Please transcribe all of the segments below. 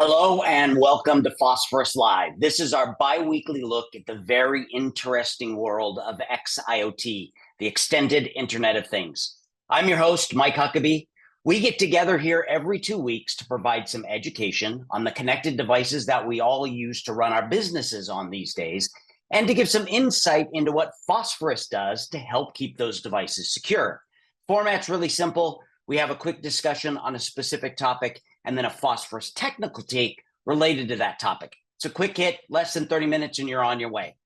Hello and welcome to Phosphorus Live. This is our bi-weekly look at the very interesting world of xIoT, the extended Internet of Things. I'm your host, Mike Huckaby. We get together here every 2 weeks to provide some education on the connected devices that we all use to run our businesses on these days, and to give some insight into what Phosphorus does to help keep those devices secure. Format's really simple. We have a quick discussion on a specific topic, and then a Phosphorus technical take related to that topic. It's a quick hit, less than 30 minutes, and you're on your way.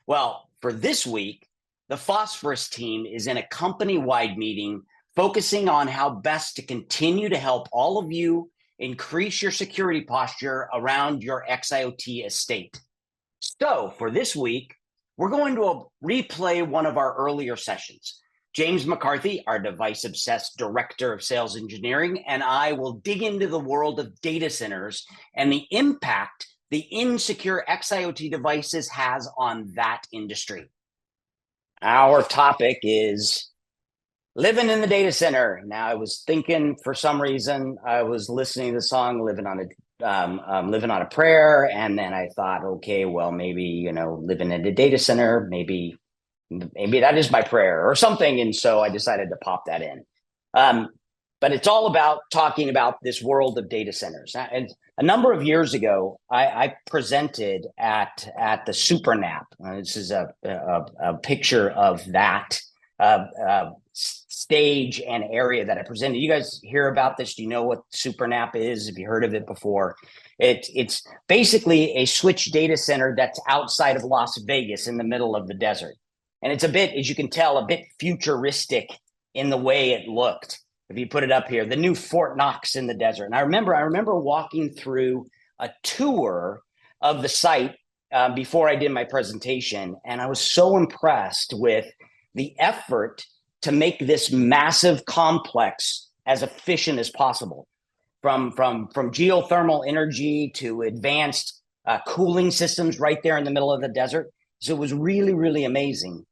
Well, for this week, the Phosphorus team is in a company-wide meeting focusing on how best to continue to help all of you increase your security posture around your xIoT estate. So for this week, we're going to replay one of our earlier sessions. James McCarthy, our device-obsessed Director of Sales Engineering, and I will dig into the world of data centers and the impact the insecure xIoT devices has on that industry. Our topic is living in the data center. Now, I was thinking, for some reason, I was listening to the song Living on a Prayer, and then I thought, okay, well, maybe, living in a data center, maybe that is my prayer or something. And so I decided to pop that in. But it's all about talking about this world of data centers. And a number of years ago, I presented at the SuperNap. This is a picture of that stage and area that I presented. You guys hear about this? Do you know what SuperNap is? Have you heard of it before? It's basically a switch data center that's outside of Las Vegas in the middle of the desert. And it's a bit, as you can tell, a bit futuristic in the way it looked. If you put it up here, the new Fort Knox in the desert. And I remember walking through a tour of the site before I did my presentation, and I was so impressed with the effort to make this massive complex as efficient as possible, from geothermal energy to advanced cooling systems right there in the middle of the desert. So it was really, really amazing.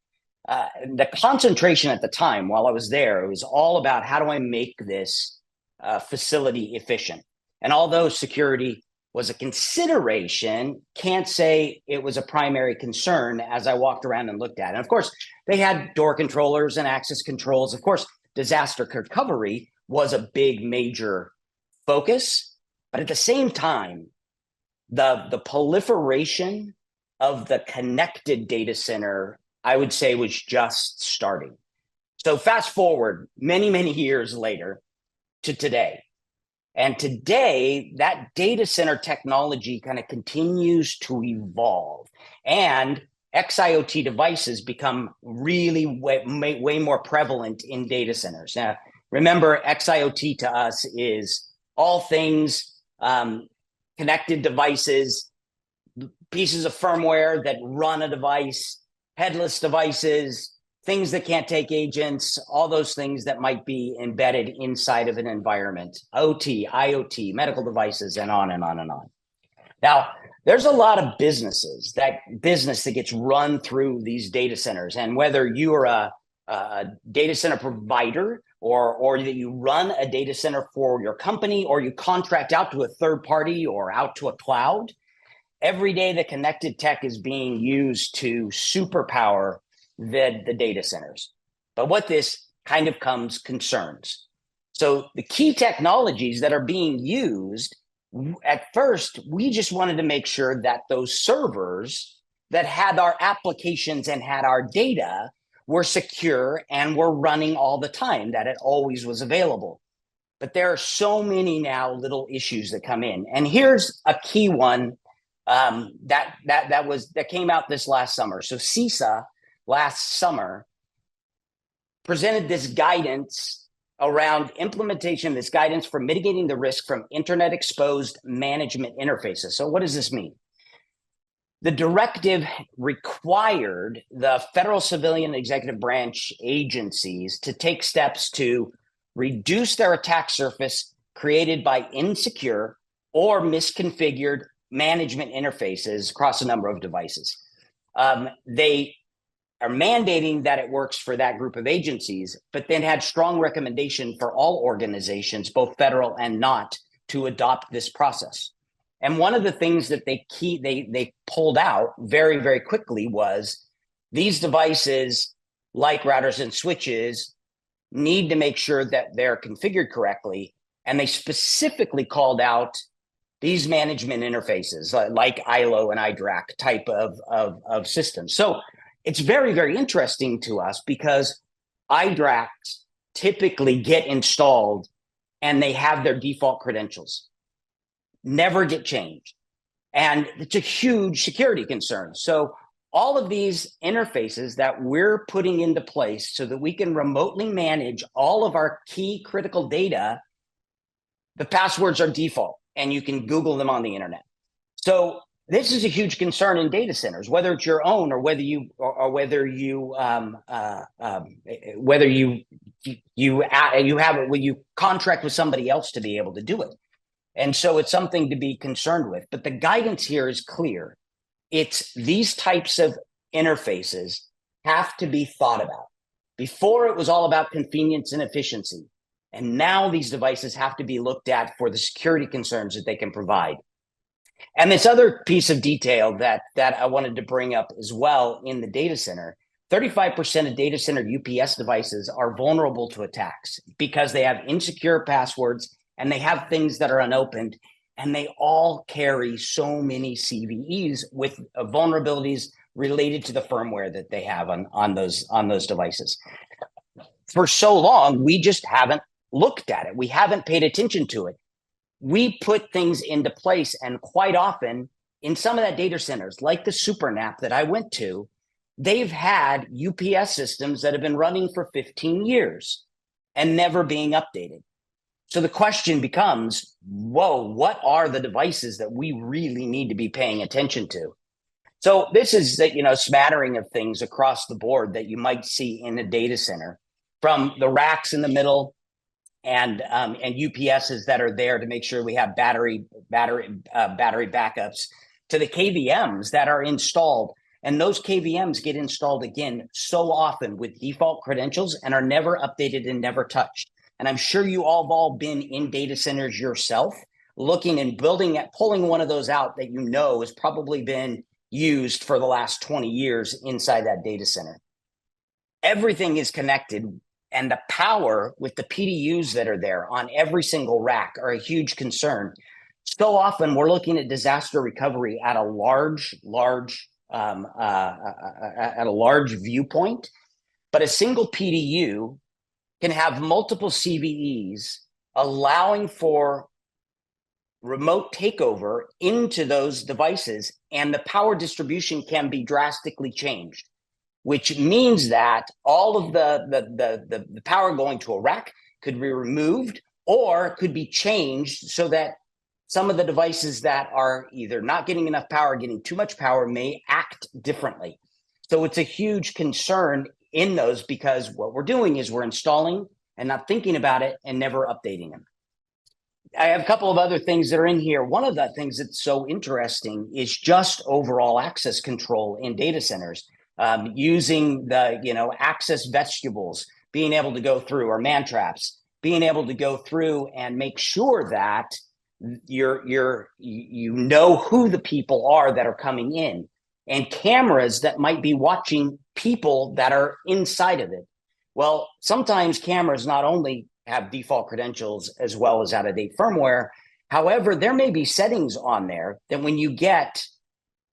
The concentration at the time while I was there, it was all about how do I make this facility efficient? And although security was a consideration, can't say it was a primary concern as I walked around and looked at it. And of course, they had door controllers and access controls. Of course, disaster recovery was a big, major focus. But at the same time, the proliferation of the connected data center, I would say, was just starting. So fast forward many, many years later to today. And today, that data center technology kind of continues to evolve. And xIoT devices become really way more prevalent in data centers. Now, remember, xIoT to us is all things connected devices, pieces of firmware that run a device, headless devices, things that can't take agents, all those things that might be embedded inside of an environment, OT, IoT, medical devices, and on and on and on. Now, there's a lot of business that gets run through these data centers. And whether you are a data center provider or that you run a data center for your company, or you contract out to a third party or out to a cloud, every day the connected tech is being used to superpower the data centers. But what this kind of comes concerns. So the key technologies that are being used, at first, we just wanted to make sure that those servers that had our applications and had our data were secure and were running all the time, that it always was available. But there are so many now little issues that come in. And here's a key one that came out this last summer. So CISA last summer presented this guidance around implementation, this guidance for mitigating the risk from internet exposed management interfaces. So what does this mean? The directive required the federal civilian executive branch agencies to take steps to reduce their attack surface created by insecure or misconfigured management interfaces across a number of devices. They are mandating that it works for that group of agencies, but then had strong recommendation for all organizations, both federal and not, to adopt this process. And one of the things that they pulled out very, very quickly was these devices, like routers and switches, need to make sure that they're configured correctly. And they specifically called out these management interfaces like ILO and iDRAC type of systems. So it's very, very interesting to us because iDRACs typically get installed and they have their default credentials, never get changed. And it's a huge security concern. So all of these interfaces that we're putting into place so that we can remotely manage all of our key critical data, the passwords are default and you can Google them on the internet. So this is a huge concern in data centers, whether it's your own or whether you have it when you contract with somebody else to be able to do it. And so it's something to be concerned with. But the guidance here is clear. It's these types of interfaces have to be thought about. Before, it was all about convenience and efficiency. And now these devices have to be looked at for the security concerns that they can provide. And this other piece of detail that I wanted to bring up as well in the data center, 35% of data center UPS devices are vulnerable to attacks because they have insecure passwords and they have things that are unopened, and they all carry so many CVEs with vulnerabilities related to the firmware that they have on those devices. For so long, we just haven't looked at it. We haven't paid attention to it. We put things into place, and quite often in some of that data centers, like the SuperNAP that I went to, they've had UPS systems that have been running for 15 years and never being updated. So the question becomes, whoa, what are the devices that we really need to be paying attention to? So this is a smattering of things across the board that you might see in a data center, from the racks in the middle and UPSs that are there to make sure we have battery backups, to the KVMs that are installed. And those KVMs get installed again so often with default credentials and are never updated and never touched. And I'm sure you all have all been in data centers yourself, looking and pulling one of those out that has probably been used for the last 20 years inside that data center. Everything is connected, and the power with the PDUs that are there on every single rack are a huge concern. So often we're looking at disaster recovery at a large viewpoint, but a single PDU can have multiple CVEs, allowing for remote takeover into those devices, and the power distribution can be drastically changed, which means that all of the power going to a rack could be removed or could be changed so that some of the devices that are either not getting enough power, getting too much power, may act differently. So it's a huge concern in those, because what we're doing is we're installing and not thinking about it and never updating them. I have a couple of other things that are in here. One of the things that's so interesting is just overall access control in data centers, using the access vestibules, being able to go through, or man traps, being able to go through and make sure that you know who the people are that are coming in, and cameras that might be watching people that are inside of it. Well, sometimes cameras not only have default credentials as well as out-of-date firmware. However, there may be settings on there that when you get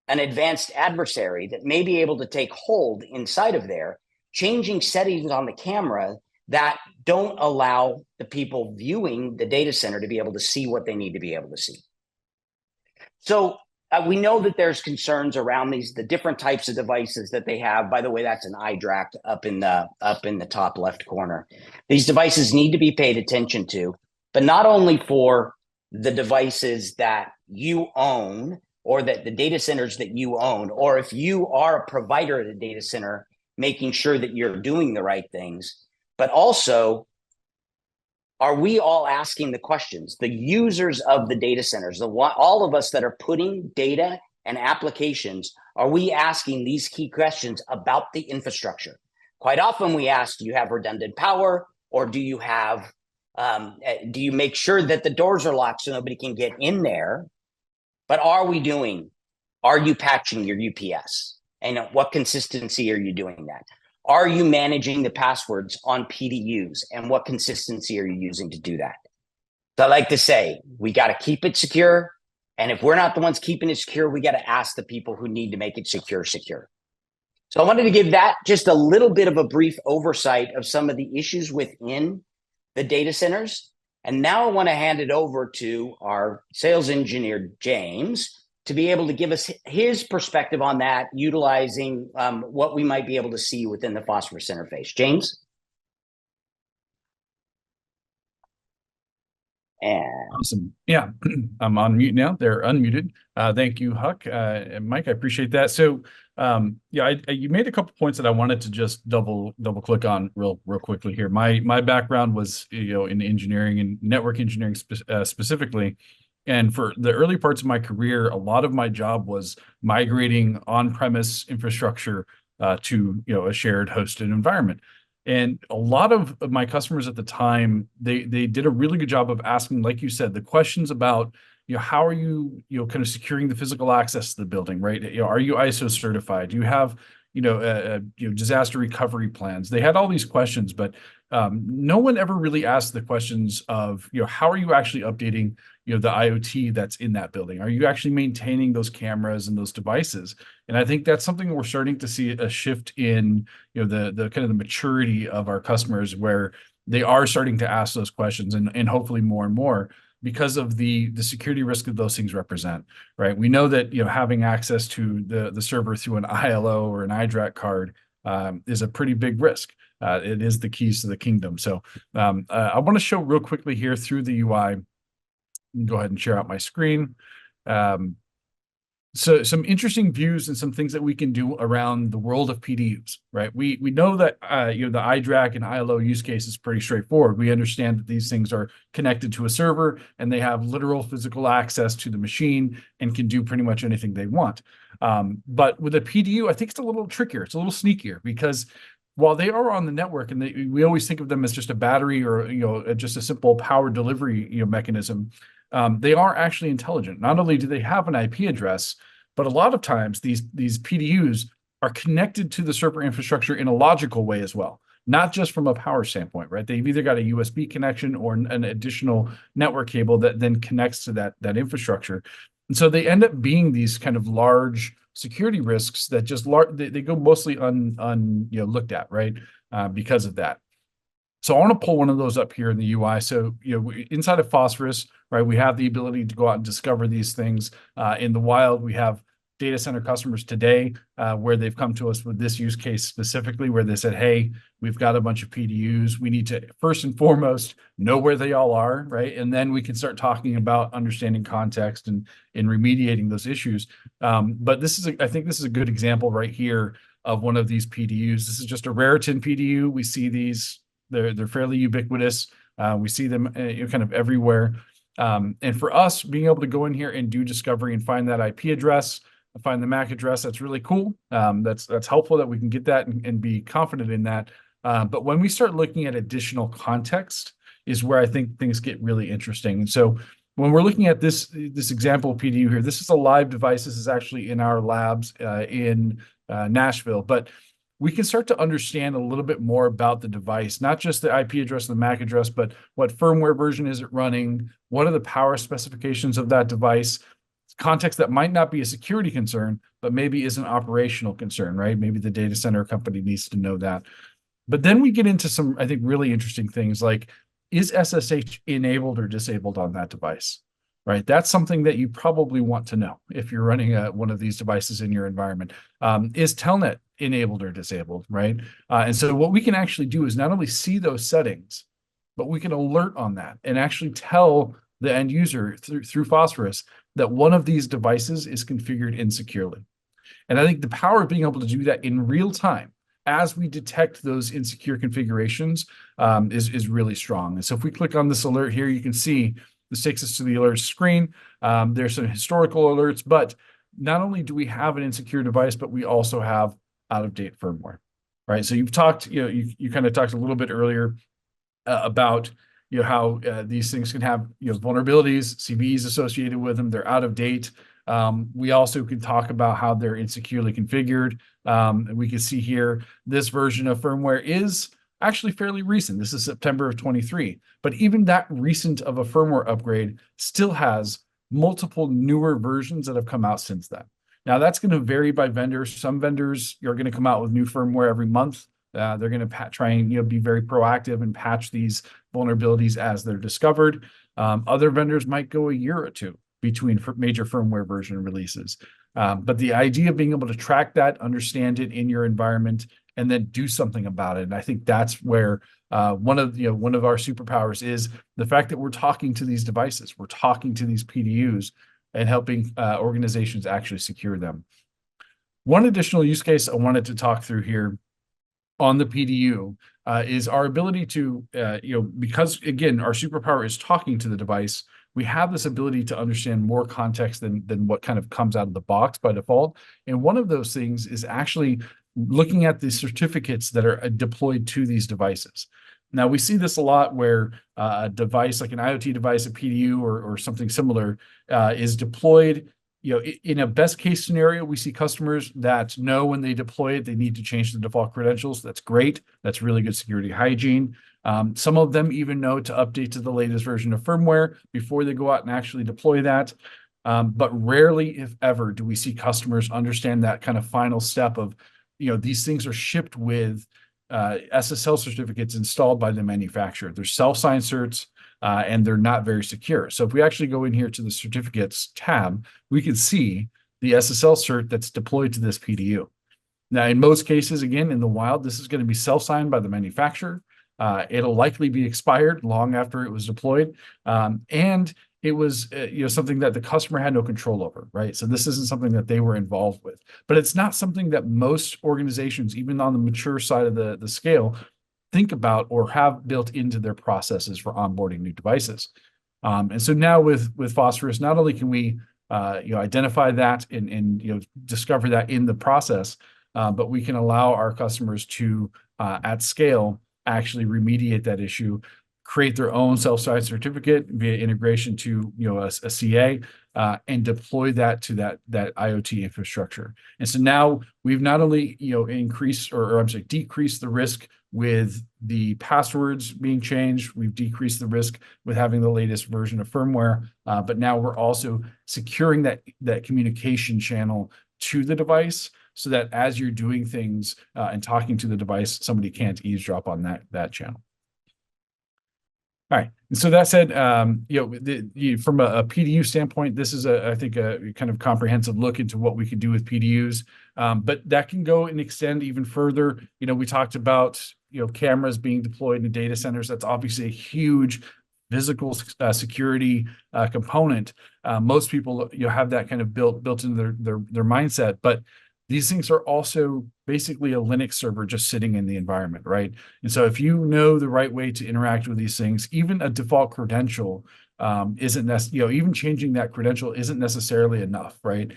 an advanced adversary that may be able to take hold inside of there, changing settings on the camera that don't allow the people viewing the data center to be able to see what they need to be able to see. So we know that there's concerns around the different types of devices that they have. By the way, that's an iDRAC up in the top left corner. These devices need to be paid attention to, but not only for the devices that you own, or that the data centers that you own, or if you are a provider at a data center, making sure that you're doing the right things, but also, are we all asking the questions? The users of the data centers, all of us that are putting data and applications, are we asking these key questions about the infrastructure? Quite often we ask, do you have redundant power, or do you make sure that the doors are locked so nobody can get in there? But are you patching your UPS? And what consistency are you doing that? Are you managing the passwords on PDUs? And what consistency are you using to do that? So I like to say, we got to keep it secure. And if we're not the ones keeping it secure, we got to ask the people who need to make it secure. So I wanted to give that just a little bit of a brief oversight of some of the issues within the data centers. And now I want to hand it over to our sales engineer, James, to be able to give us his perspective on that, utilizing what we might be able to see within the Phosphorus interface. James? And awesome. Yeah, I'm on mute now. They're unmuted. Thank you, Huck and Mike. I appreciate that. So, yeah, you made a couple points that I wanted to just double click on real quickly here. My background was in engineering and network engineering specifically, and for the early parts of my career, a lot of my job was migrating on-premise infrastructure to a shared hosted environment. And a lot of my customers at the time, they did a really good job of asking, like you said, the questions about, how are you, kind of securing the physical access to the building, right? Are you ISO certified? Do you have, disaster recovery plans? They had all these questions, but no one ever really asked the questions of, how are you actually updating, the IoT that's in that building? Are you actually maintaining those cameras and those devices? And I think that's something we're starting to see a shift in, the kind of the maturity of our customers, where they are starting to ask those questions, and hopefully more and more, because of the security risk that those things represent, right? We know that having access to the server through an ILO or an iDRAC card is a pretty big risk. It is the keys to the kingdom. So I want to show real quickly here through the UI. Go ahead and share out my screen. So some interesting views and some things that we can do around the world of PDUs, right? We know that the iDRAC and ILO use case is pretty straightforward. We understand that these things are connected to a server and they have literal physical access to the machine and can do pretty much anything they want. But with a PDU, I think it's a little trickier. It's a little sneakier, because while they are on the network and we always think of them as just a battery or just a simple power delivery mechanism, they are actually intelligent. Not only do they have an IP address, but a lot of times these PDUs are connected to the server infrastructure in a logical way as well, not just from a power standpoint, right? They've either got a USB connection or an additional network cable that then connects to that infrastructure. And so they end up being these kind of large security risks that just they go mostly looked at, right? Because of that. So I want to pull one of those up here in the UI. So, inside of Phosphorus, right, we have the ability to go out and discover these things. In the wild, we have data center customers today where they've come to us with this use case specifically, where they said, hey, we've got a bunch of PDUs. We need to, first and foremost, know where they all are, right? And then we can start talking about understanding context and remediating those issues. But I think this is a good example right here of one of these PDUs. This is just a Raritan PDU. We see these. They're fairly ubiquitous. We see them kind of everywhere. And for us, being able to go in here and do discovery and find that IP address, find the MAC address, that's really cool. That's helpful that we can get that and be confident in that. But when we start looking at additional context is where I think things get really interesting. And so when we're looking at this example of PDU here, this is a live device. This is actually in our labs in Nashville. But we can start to understand a little bit more about the device, not just the IP address and the MAC address, but what firmware version is it running? What are the power specifications of that device? Context that might not be a security concern, but maybe is an operational concern, right? Maybe the data center company needs to know that. But then we get into some, I think, really interesting things like, is SSH enabled or disabled on that device? Right, that's something that you probably want to know if you're running one of these devices in your environment. Is Telnet enabled or disabled, right? And so what we can actually do is not only see those settings, but we can alert on that and actually tell the end user through Phosphorus that one of these devices is configured insecurely. And I think the power of being able to do that in real time as we detect those insecure configurations is really strong. And so if we click on this alert here, you can see this takes us to the alerts screen. There's some historical alerts, but not only do we have an insecure device, but we also have out-of-date firmware, right? So you've talked, you kind of talked a little bit earlier about, how these things can have, vulnerabilities, CVEs associated with them. They're out of date. We also can talk about how they're insecurely configured. We can see here, this version of firmware is actually fairly recent. This is September of 23, but even that recent of a firmware upgrade still has multiple newer versions that have come out since then. Now that's going to vary by vendors. Some vendors are going to come out with new firmware every month. They're going to try and be very proactive and patch these vulnerabilities as they're discovered. Other vendors might go a year or two between major firmware version releases. But the idea of being able to track that, understand it in your environment, and then do something about it. And I think that's where one of our superpowers is the fact that we're talking to these devices, we're talking to these PDUs, and helping organizations actually secure them. One additional use case I wanted to talk through here on the PDU is our ability to, because again, our superpower is talking to the device, we have this ability to understand more context than what kind of comes out of the box by default. And one of those things is actually looking at the certificates that are deployed to these devices. Now, we see this a lot where a device like an IoT device, a PDU or something similar is deployed. In a best case scenario, we see customers that know when they deploy it, they need to change the default credentials. That's great. That's really good security hygiene. Some of them even know to update to the latest version of firmware before they go out and actually deploy that. But rarely, if ever, do we see customers understand that kind of final step of, these things are shipped with SSL certificates installed by the manufacturer. They're self-signed certs, and they're not very secure. So if we actually go in here to the certificates tab, we can see the SSL cert that's deployed to this PDU. Now, in most cases, again, in the wild, this is going to be self-signed by the manufacturer. It'll likely be expired long after it was deployed. And it was something that the customer had no control over, right? So this isn't something that they were involved with. But it's not something that most organizations, even on the mature side of the scale, think about or have built into their processes for onboarding new devices. And so now with Phosphorus, not only can we identify that and discover that in the process, but we can allow our customers to at scale actually remediate that issue, create their own self-signed certificate via integration to a CA, and deploy that to that IoT infrastructure. And so now we've not only increased decreased the risk with the passwords being changed, we've decreased the risk with having the latest version of firmware, but now we're also securing that communication channel to the device, so that as you're doing things and talking to the device, somebody can't eavesdrop on that channel. All right. And so that said, from a PDU standpoint, this is I think a kind of comprehensive look into what we could do with PDUs. But that can go and extend even further. We talked about cameras being deployed in data centers. That's obviously a huge physical security component. Most people have that kind of built into their mindset, but these things are also basically a Linux server just sitting in the environment, right? And so if you know the right way to interact with these things, even a default credential isn't necessarily, even changing that credential isn't necessarily enough, right?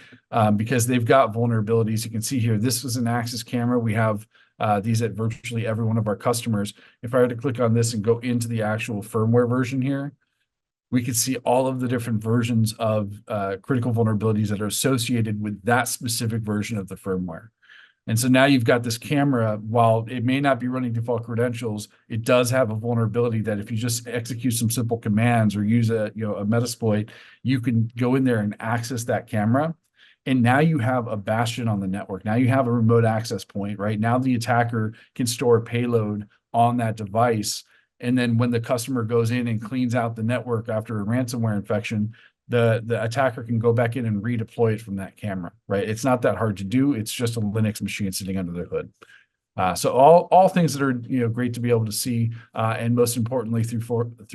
Because they've got vulnerabilities. You can see here, this is an Axis camera. We have these at virtually every one of our customers. If I were to click on this and go into the actual firmware version here, we could see all of the different versions of critical vulnerabilities that are associated with that specific version of the firmware. And so now you've got this camera, while it may not be running default credentials, it does have a vulnerability that if you just execute some simple commands or use a Metasploit, you can go in there and access that camera. And now you have a bastion on the network. Now you have a remote access point, right? Now the attacker can store payload on that device. And then when the customer goes in and cleans out the network after a ransomware infection, the attacker can go back in and redeploy it from that camera, right? It's not that hard to do. It's just a Linux machine sitting under the hood. So all things that are great to be able to see, and most importantly through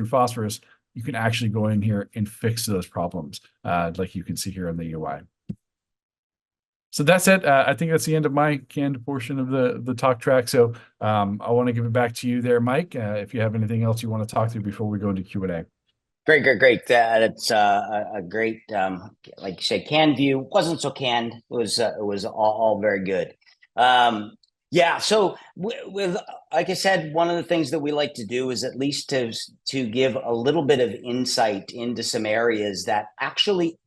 Phosphorus, you can actually go in here and fix those problems, like you can see here on the UI. So that's it. I think that's the end of my canned portion of the talk track. So I want to give it back to you there, Mike, if you have anything else you want to talk through before we go into Q&A. Great. That's a great, like you said, canned view. Wasn't so canned. It was all very good. Yeah. So with like I said, one of the things that we like to do is at least to give a little bit of insight into some areas that actually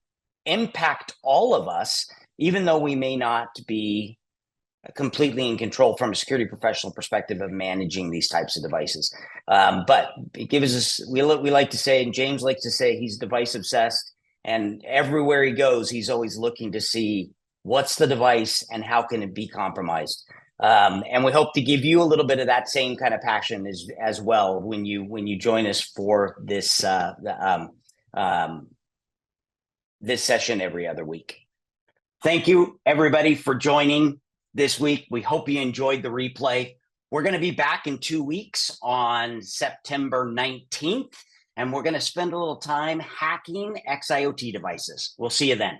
impact all of us, even though we may not be completely in control from a security professional perspective of managing these types of devices. But it gives us, we like to say, and James likes to say, he's device obsessed, and everywhere he goes, he's always looking to see what's the device and how can it be compromised. And we hope to give you a little bit of that same kind of passion as well when you join us for this this session every other week. Thank you, everybody, for joining this week. We hope you enjoyed the replay. We're going to be back in 2 weeks on September 19th, and we're going to spend a little time hacking xIoT devices. We'll see you then.